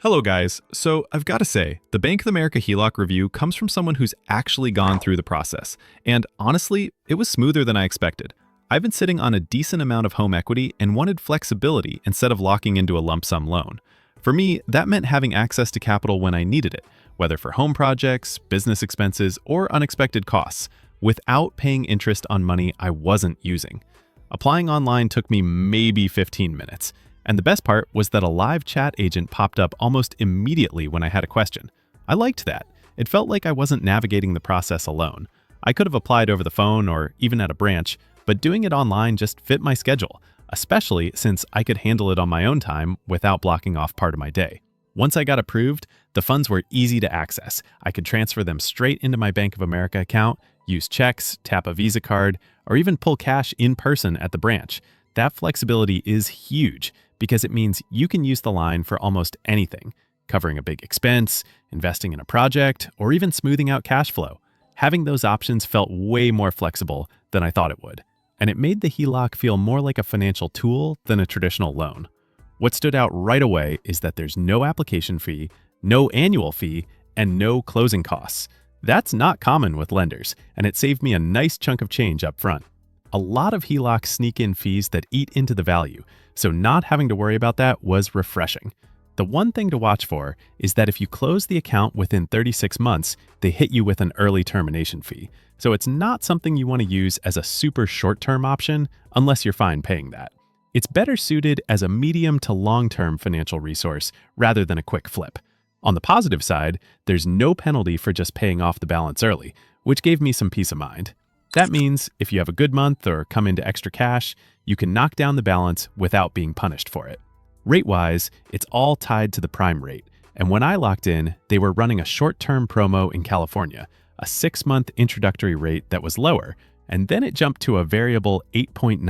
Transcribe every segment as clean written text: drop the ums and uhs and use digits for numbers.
Hello guys. So I've got to say, the Bank of America HELOC review comes from someone who's actually gone through the process. And honestly, it was smoother than I expected. I've been sitting on a decent amount of home equity and wanted flexibility instead of locking into a lump sum loan. For me, that meant having access to capital when I needed it, whether for home projects, business expenses, or unexpected costs, without paying interest on money I wasn't using. Applying online took me maybe 15 minutes. And the best part was that a live chat agent popped up almost immediately when I had a question. I liked that. It felt like I wasn't navigating the process alone. I could have applied over the phone or even at a branch, but doing it online just fit my schedule, especially since I could handle it on my own time without blocking off part of my day. Once I got approved, the funds were easy to access. I could transfer them straight into my Bank of America account, use checks, tap a Visa card, or even pull cash in person at the branch. That flexibility is huge because it means you can use the line for almost anything, covering a big expense, investing in a project, or even smoothing out cash flow. Having those options felt way more flexible than I thought it would, and it made the HELOC feel more like a financial tool than a traditional loan. What stood out right away is that there's no application fee, no annual fee, and no closing costs. That's not common with lenders, and it saved me a nice chunk of change up front. A lot of HELOCs sneak in fees that eat into the value, so not having to worry about that was refreshing. The one thing to watch for is that if you close the account within 36 months, they hit you with an early termination fee. So it's not something you want to use as a super short-term option unless you're fine paying that. It's better suited as a medium to long-term financial resource rather than a quick flip. On the positive side, there's no penalty for just paying off the balance early, which gave me some peace of mind. That means if you have a good month or come into extra cash, you can knock down the balance without being punished for it. Rate-wise, it's all tied to the prime rate, and when I locked in, they were running a short-term promo in California, a 6-month introductory rate that was lower, and then it jumped to a variable 8.9%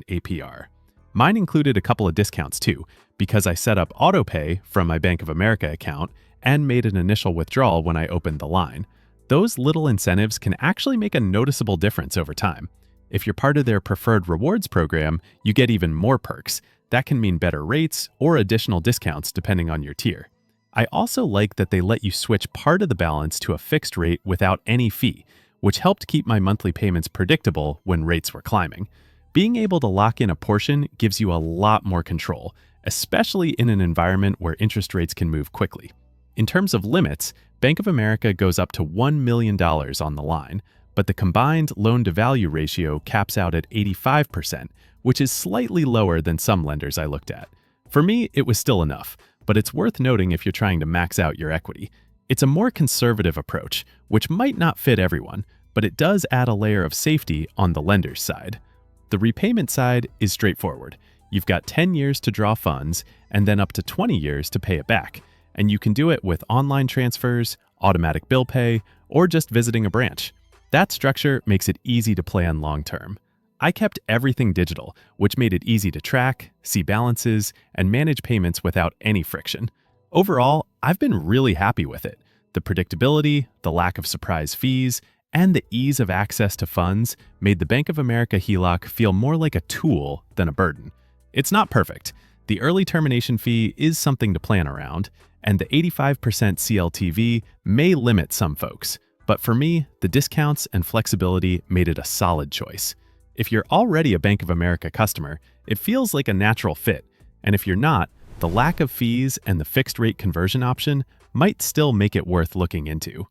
APR. Mine included a couple of discounts too, because I set up autopay from my Bank of America account and made an initial withdrawal when I opened the line. Those little incentives can actually make a noticeable difference over time. If you're part of their preferred rewards program, you get even more perks. That can mean better rates or additional discounts depending on your tier. I also like that they let you switch part of the balance to a fixed rate without any fee, which helped keep my monthly payments predictable when rates were climbing. Being able to lock in a portion gives you a lot more control, especially in an environment where interest rates can move quickly. In terms of limits, Bank of America goes up to $1 million on the line, but the combined loan-to-value ratio caps out at 85%, which is slightly lower than some lenders I looked at. For me, it was still enough, but it's worth noting if you're trying to max out your equity. It's a more conservative approach, which might not fit everyone, but it does add a layer of safety on the lender's side. The repayment side is straightforward. You've got 10 years to draw funds and then up to 20 years to pay it back. And you can do it with online transfers, automatic bill pay, or just visiting a branch. That structure makes it easy to plan long-term. I kept everything digital, which made it easy to track, see balances, and manage payments without any friction. Overall, I've been really happy with it. The predictability, the lack of surprise fees, and the ease of access to funds made the Bank of America HELOC feel more like a tool than a burden. It's not perfect. The early termination fee is something to plan around, and the 85% CLTV may limit some folks. But for me, the discounts and flexibility made it a solid choice. If you're already a Bank of America customer, it feels like a natural fit. And if you're not, the lack of fees and the fixed rate conversion option might still make it worth looking into.